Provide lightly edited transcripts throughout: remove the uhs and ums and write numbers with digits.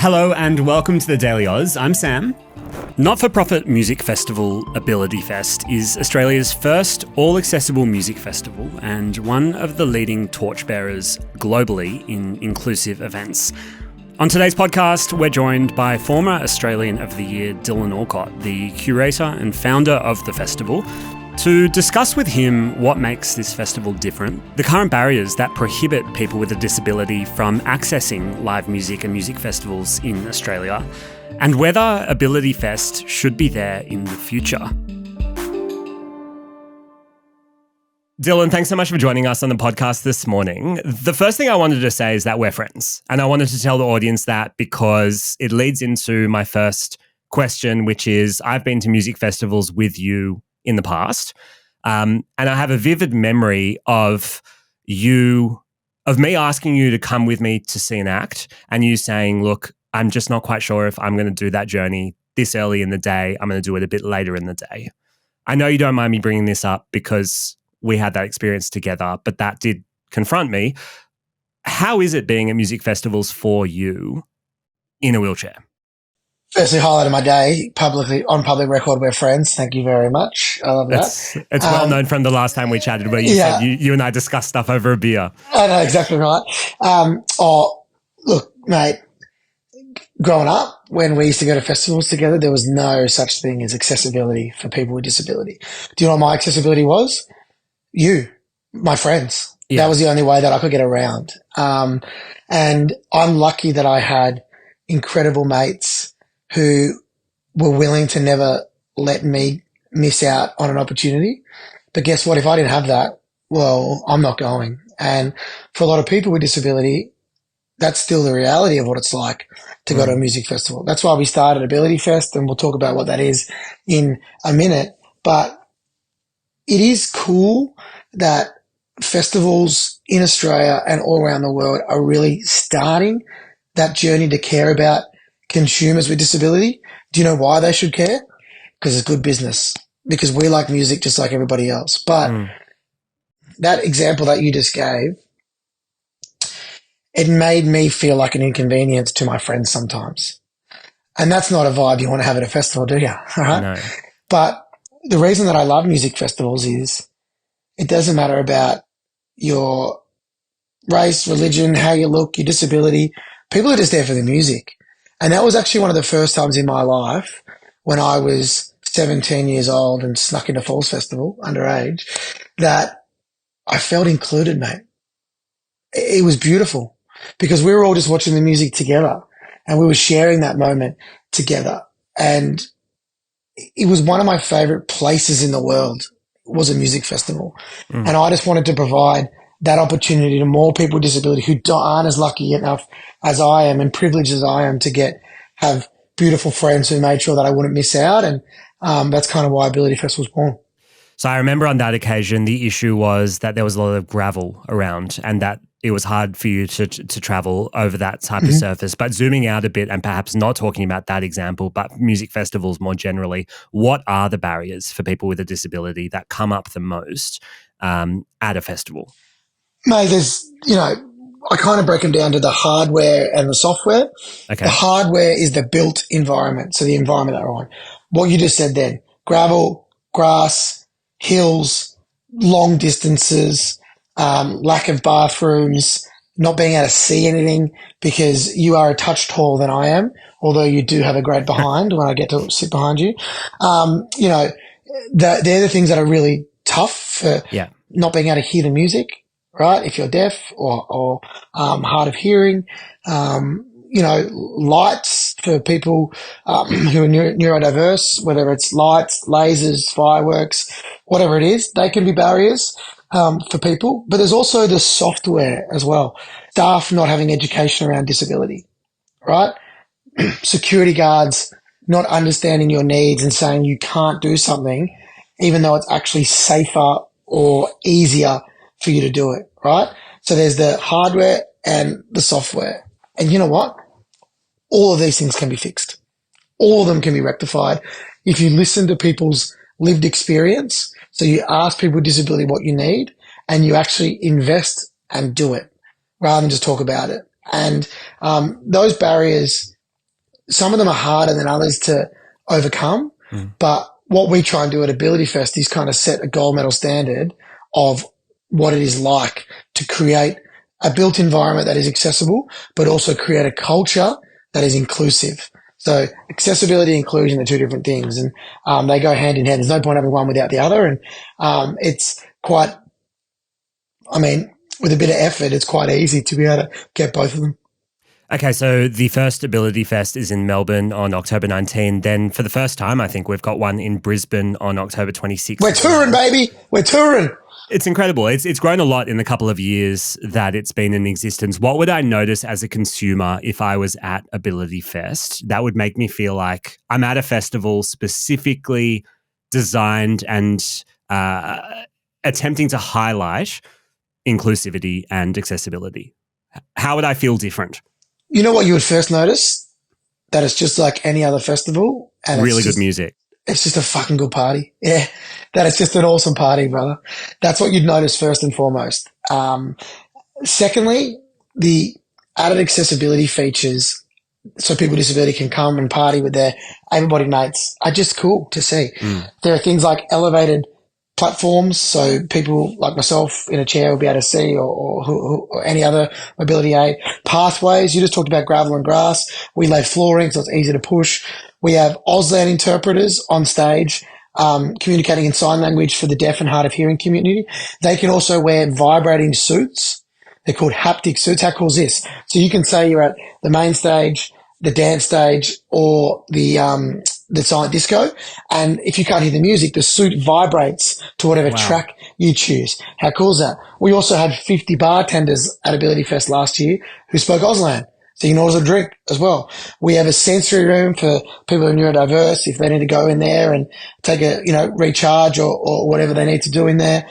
Hello and welcome to the Daily Aus. I'm Sam. Not-for-profit music festival Ability Fest is Australia's first all-accessible music festival and one of the leading torchbearers globally in inclusive events. On today's podcast, we're joined by former Australian of the Year Dylan Alcott, the curator and founder of the festival, to discuss with him what makes this festival different, the current barriers that prohibit people with a disability from accessing live music and music festivals in Australia, and whether Ability Fest should be there in the future. Dylan, thanks so much for joining us on the podcast this morning. The first thing I wanted to say is that we're friends, and I wanted to tell the audience that because it leads into my first question, which is I've been to music festivals with you in the past, and I have a vivid memory of me asking you to come with me to see an act, and you saying, "Look, I'm just not quite sure if I'm going to do that journey this early in the day. I'm going to do it a bit later in the day." I know you don't mind me bringing this up because we had that experience together, but that did confront me. How is it being at music festivals for you in a wheelchair? Firstly, highlight of my day, publicly on public record, we're friends. Thank you very much. I love that. It's well known from the last time we chatted where you said you and I discussed stuff over a beer. I know, exactly right. Look, mate, growing up, when we used to go to festivals together, there was no such thing as accessibility for people with disability. Do you know what my accessibility was? You, my friends. Yeah. That was the only way that I could get around. And I'm lucky that I had incredible mates who were willing to never let me miss out on an opportunity. But guess what? If I didn't have that, well, I'm not going. And for a lot of people with disability, that's still the reality of what it's like to go to a music festival. That's why we started Ability Fest, and we'll talk about what that is in a minute. But it is cool that festivals in Australia and all around the world are really starting that journey to care about consumers with disability. Do you know why they should care? Because it's good business. Because we like music just like everybody else. But that example that you just gave, it made me feel like an inconvenience to my friends sometimes. And that's not a vibe you want to have at a festival, do you? All right? No. But the reason that I love music festivals is it doesn't matter about your race, religion, how you look, your disability. People are just there for the music. And that was actually one of the first times in my life when I was 17 years old and snuck into Falls Festival, underage, that I felt included, mate. It was beautiful because we were all just watching the music together and we were sharing that moment together. And it was one of my favorite places in the world, was a music festival. And I just wanted to provide that opportunity to more people with disability who aren't as lucky enough as I am and privileged as I am to have beautiful friends who made sure that I wouldn't miss out. And that's kind of why Ability Fest was born. So I remember on that occasion, the issue was that there was a lot of gravel around and that it was hard for you to travel over that type of surface. But zooming out a bit and perhaps not talking about that example, but music festivals more generally, what are the barriers for people with a disability that come up the most at a festival? Mate, I kind of break them down to the hardware and the software. Okay. The hardware is the built environment, so the environment that we're on. What you just said then, gravel, grass, hills, long distances, lack of bathrooms, not being able to see anything because you are a touch taller than I am, although you do have a great behind when I get to sit behind you. They're the things that are really tough for not being able to hear the music. Right? If you're deaf or hard of hearing, lights for people who are neurodiverse, whether it's lights, lasers, fireworks, whatever it is, they can be barriers for people. But there's also the software as well. Staff not having education around disability, right? Security guards not understanding your needs and saying you can't do something, even though it's actually safer or easier for you to do it, right? So there's the hardware and the software. And you know what? All of these things can be fixed. All of them can be rectified if you listen to people's lived experience. So you ask people with disability what you need and you actually invest and do it rather than just talk about it. And those barriers some of them are harder than others to overcome. But what we try and do at Ability Fest is kind of set a gold medal standard of what it is like to create a built environment that is accessible, but also create a culture that is inclusive. So accessibility and inclusion are two different things, and they go hand in hand. There's no point having one without the other. And it's quite, I mean, with a bit of effort, it's quite easy to be able to get both of them. Okay, so the first Ability Fest is in Melbourne on October 19. Then for the first time, I think we've got one in Brisbane on October 26. We're touring, baby. We're touring. It's incredible. It's grown a lot in the couple of years that it's been in existence. What would I notice as a consumer if I was at Ability Fest that would make me feel like I'm at a festival specifically designed and attempting to highlight inclusivity and accessibility? How would I feel different? You know what you would first notice? That it's just like any other festival. And really good music. It's just a fucking good party. Yeah, that it's just an awesome party, brother. That's what you'd notice first and foremost. Secondly, the added accessibility features so people with disability can come and party with their able-bodied mates are just cool to see. There are things like elevated platforms, so people like myself in a chair will be able to see, or any other mobility aid. Pathways, you just talked about gravel and grass. We lay flooring, so it's easy to push. We have Auslan interpreters on stage, communicating in sign language for the deaf and hard of hearing community. They can also wear vibrating suits. They're called haptic suits. How cool is this? So you can say you're at the main stage, the dance stage, or the silent disco, and if you can't hear the music, the suit vibrates to whatever track you choose. How cool is that? We also had 50 bartenders at Ability Fest last year who spoke Auslan, so you can order a drink as well. We have a sensory room for people who are neurodiverse if they need to go in there and take a, recharge or whatever they need to do in there.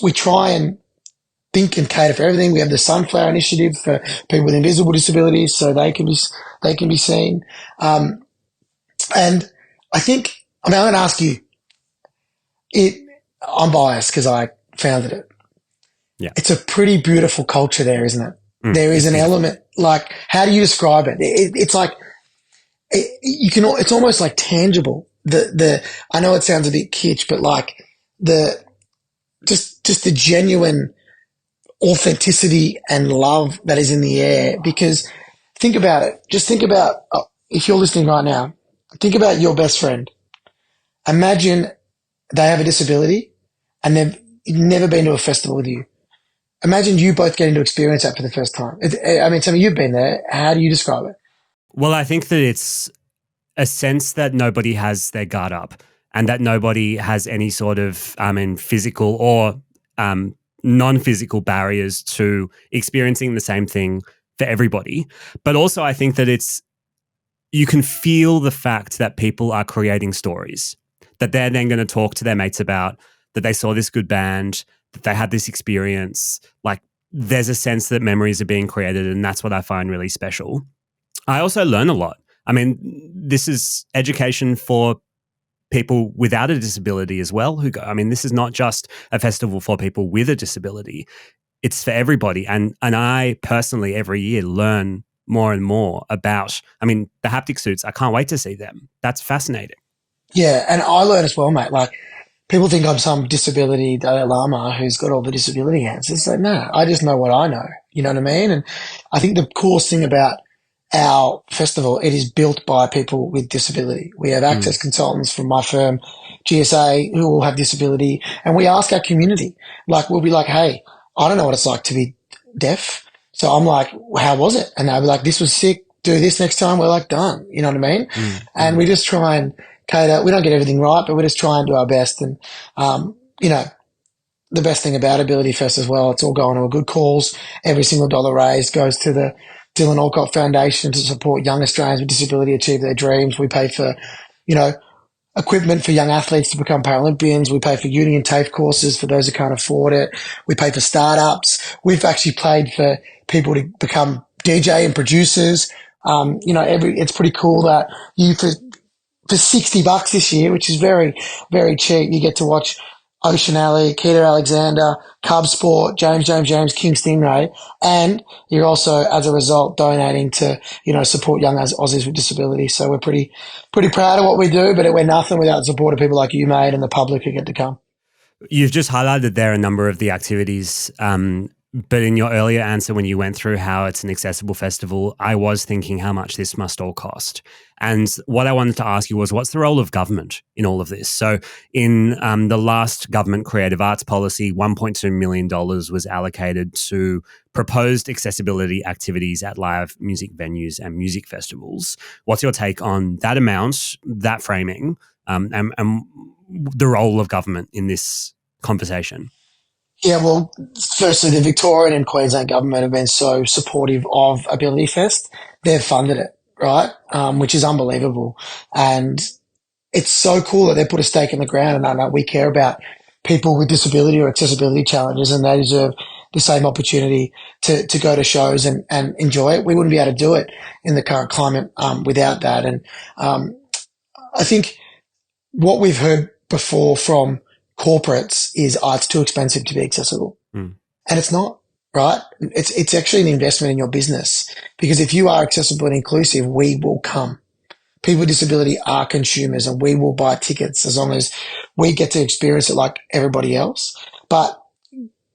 We try and think and cater for everything. We have the Sunflower Initiative for people with invisible disabilities, so they can be seen. And I think, I'm going to ask you, I'm biased because I founded it. Yeah. It's a pretty beautiful culture there, isn't it? There is an element, like, how do you describe it? It's like, it's almost like tangible. I know it sounds a bit kitsch, but like just the genuine authenticity and love that is in the air. Because think about it. Just think about, if you're listening right now, think about your best friend. Imagine they have a disability and they've never been to a festival with you. Imagine you both getting to experience that for the first time. Sammy, you've been there. How do you describe it? Well, I think that it's a sense that nobody has their guard up and that nobody has any sort of, physical or non-physical barriers to experiencing the same thing for everybody. But also I think that you can feel the fact that people are creating stories that they're then going to talk to their mates about, that they saw this good band, that they had this experience. Like, there's a sense that memories are being created, and that's what I find really special. I also learn a lot. This is education for people without a disability as well who go. This is not just a festival for people with a disability. It's for everybody. And I personally every year learn more and more about, the haptic suits. I can't wait to see them. That's fascinating. Yeah, and I learn as well, mate. Like, people think I'm some disability Dalai Lama who's got all the disability answers. Like, no, I just know what I know. You know what I mean? And I think the coolest thing about our festival, it is built by people with disability. We have access consultants from my firm, GSA, who all have disability, and we ask our community. Like, we'll be like, hey, I don't know what it's like to be deaf. So I'm like, how was it? And they'll be like, this was sick. Do this next time. We're like, done. You know what I mean? And we just try and cater. We don't get everything right, but we just try and do our best. And, the best thing about Ability Fest as well, it's all going to a good cause. Every single dollar raised goes to the Dylan Alcott Foundation to support young Australians with disability achieve their dreams. We pay for, equipment for young athletes to become Paralympians. We pay for uni and TAFE courses for those who can't afford it. We pay for startups. We've actually paid for people to become DJ and producers. It's pretty cool that for $60 this year, which is very, very cheap, you get to watch Ocean Alley, Keita Alexander, Cub Sport, James, King Stingray, and you're also, as a result, donating to, support young Aussies with disability. So we're pretty proud of what we do, but we're nothing without the support of people like you, mate, and the public who get to come. You've just highlighted there a number of the activities, but in your earlier answer when you went through how it's an accessible festival, I was thinking how much this must all cost. And what I wanted to ask you was, what's the role of government in all of this? So in the last government creative arts policy, $1.2 million was allocated to proposed accessibility activities at live music venues and music festivals. What's your take on that amount, that framing, and the role of government in this conversation? Yeah, well, firstly, the Victorian and Queensland government have been so supportive of Ability Fest. They've funded it, right? Which is unbelievable. And it's so cool that they put a stake in the ground, and I know we care about people with disability or accessibility challenges, and they deserve the same opportunity to go to shows and enjoy it. We wouldn't be able to do it in the current climate without that. And I think what we've heard before from corporates is, it's too expensive to be accessible. And it's not, right? It's actually an investment in your business, because if you are accessible and inclusive, we will come. People with disability are consumers, and we will buy tickets as long as we get to experience it like everybody else. But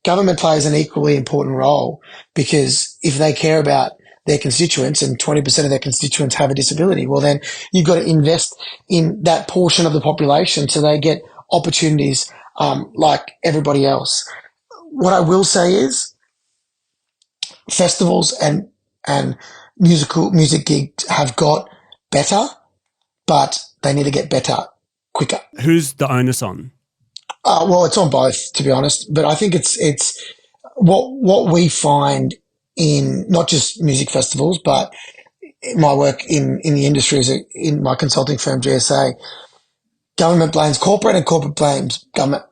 government plays an equally important role, because if they care about their constituents and 20% of their constituents have a disability, well, then you've got to invest in that portion of the population so they get opportunities like everybody else. What I will say is festivals and music gigs have got better, but they need to get better quicker. Who's the onus on? Well, it's on both, to be honest. But I think it's what we find in not just music festivals, but my work in the industry is in my consulting firm, GSA. Government blames corporate and corporate blames government,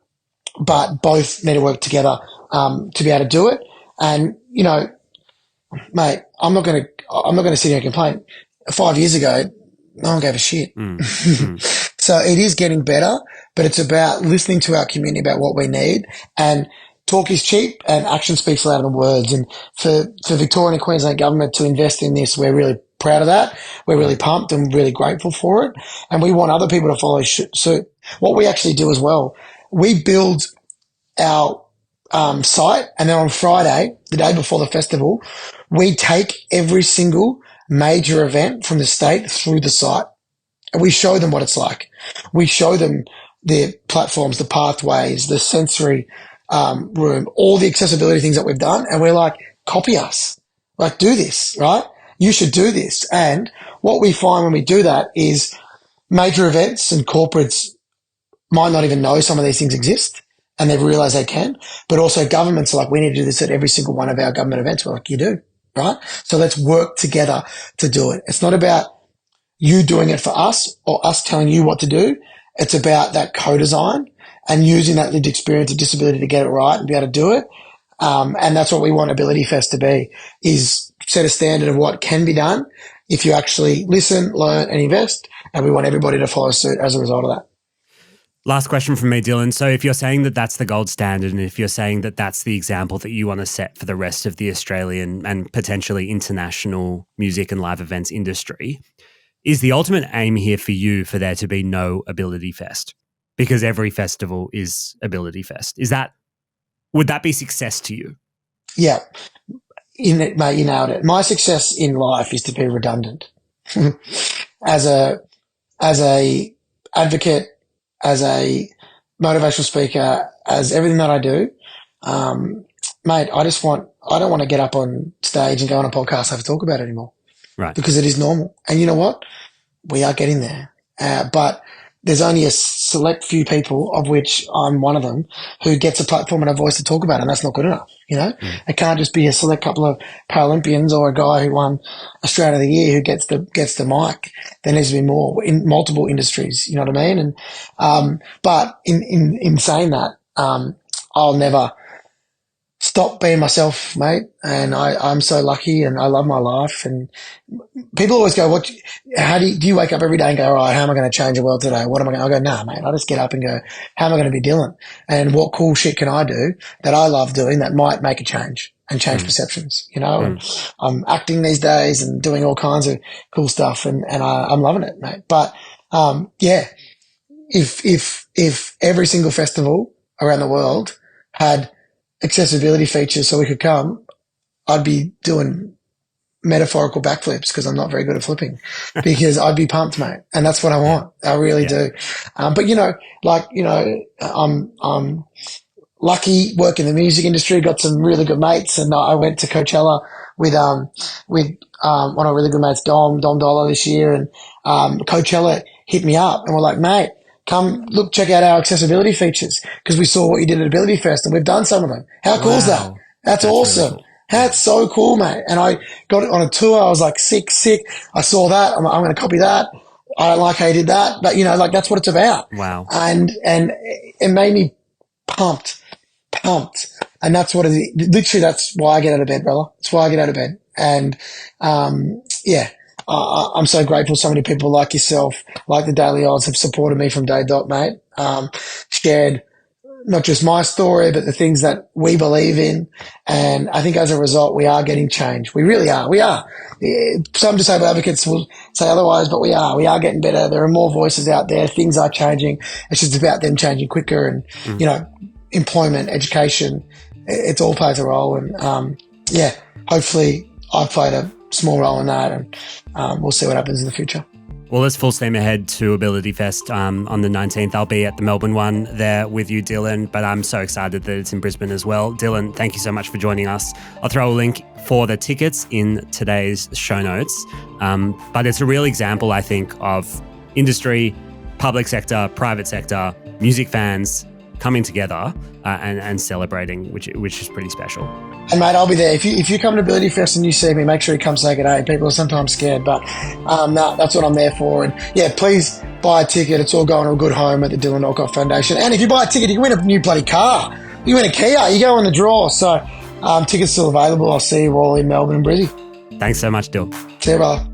but both need to work together to be able to do it. And mate, I'm not going to sit here and complain. 5 years ago, no one gave a shit. So it is getting better, but it's about listening to our community about what we need. And talk is cheap, and action speaks louder than words. And for Victorian and Queensland government to invest in this, we're really proud of that. We're really pumped and really grateful for it. And we want other people to follow suit. What we actually do as well, we build our site, and then on Friday, the day before the festival, we take every single major event from the state through the site, and we show them what it's like. We show them the platforms, the pathways, the sensory room, all the accessibility things that we've done, and we're like, copy us. Like, do this, right? You should do this. And what we find when we do that is major events and corporates might not even know some of these things exist, and they've realized they can, but also governments are like, we need to do this at every single one of our government events. We're like, you do, right? So let's work together to do it. It's not about you doing it for us or us telling you what to do. It's about that co-design and using that lived experience of disability to get it right and be able to do it. And that's what we want Ability Fest to be, is set a standard of what can be done if you actually listen, learn and invest. And we want everybody to follow suit as a result of that. Last question from me, Dylan. So if you're saying that that's the gold standard, and if you're saying that that's the example that you want to set for the rest of the Australian and potentially international music and live events industry, is the ultimate aim here for you for there to be no Ability Fest? Because every festival is Ability Fest. Would that be success to you? Yeah. Mate, you nailed it. My success in life is to be redundant. As a advocate, as a motivational speaker, as everything that I do, mate, I don't want to get up on stage and go on a podcast and have to talk about it anymore. Right. Because it is normal. And you know what? We are getting there. But there's only a select few people, of which I'm one of them, who gets a platform and a voice to talk about it, and that's not good enough, It can't just be a select couple of Paralympians or a guy who won Australia of the Year who gets the mic. There needs to be more in multiple industries, you know what I mean? And but in saying that, I'll never stop being myself, mate. And I'm so lucky and I love my life. And people always go, how do you wake up every day and go, all right, how am I going to change the world today? What am I going to, I go, nah, mate, I just get up and go, how am I going to be Dylan? And what cool shit can I do that I love doing that might make a change and change perceptions, you know? And I'm acting these days and doing all kinds of cool stuff and I'm loving it, mate. But, yeah, if every single festival around the world had accessibility features so we could come, I'd be doing metaphorical backflips because I'm not very good at flipping because I'd be pumped, mate. And that's what I want. I really do. But I'm lucky working in the music industry, got some really good mates, and I went to Coachella with one of my really good mates, Dom Dollar this year, and Coachella hit me up and we're like, mate, come look, check out our accessibility features because we saw what you did at Ability Fest and we've done some of them. How cool is that? That's awesome. Really cool. That's so cool, mate. And I got it on a tour. I was like, sick. I saw that. I'm going to copy that. I don't like how you did that, but that's what it's about. Wow. And it made me pumped. And that's what literally, that's why I get out of bed, brother. That's why I get out of bed. And, I'm so grateful so many people like yourself, like the Daily Aus, have supported me from day dot, mate. Shared not just my story, but the things that we believe in. And I think as a result, we are getting change. We really are. We are. Some disabled advocates will say otherwise, but we are getting better. There are more voices out there. Things are changing. It's just about them changing quicker and, employment, education, it's all plays a role. And, hopefully I've played a small role in that, and we'll see what happens in the future. Well, let's full steam ahead to Ability Fest on the 19th. I'll be at the Melbourne one there with you, Dylan, but I'm so excited that it's in Brisbane as well. Dylan, thank you so much for joining us. I'll throw a link for the tickets in today's show notes. But it's a real example, I think, of industry, public sector, private sector, music fans coming together and celebrating, which is pretty special. And mate, I'll be there. If you come to Ability Fest and you see me, make sure you come say good day. People are sometimes scared, but that's what I'm there for. And yeah, please buy a ticket. It's all going to a good home at the Dylan Alcott Foundation. And if you buy a ticket, you can win a new bloody car. You win a Kia. You go in the draw. So tickets still available. I'll see you all in Melbourne and Brizzy. Thanks so much, Dill. See you, brother.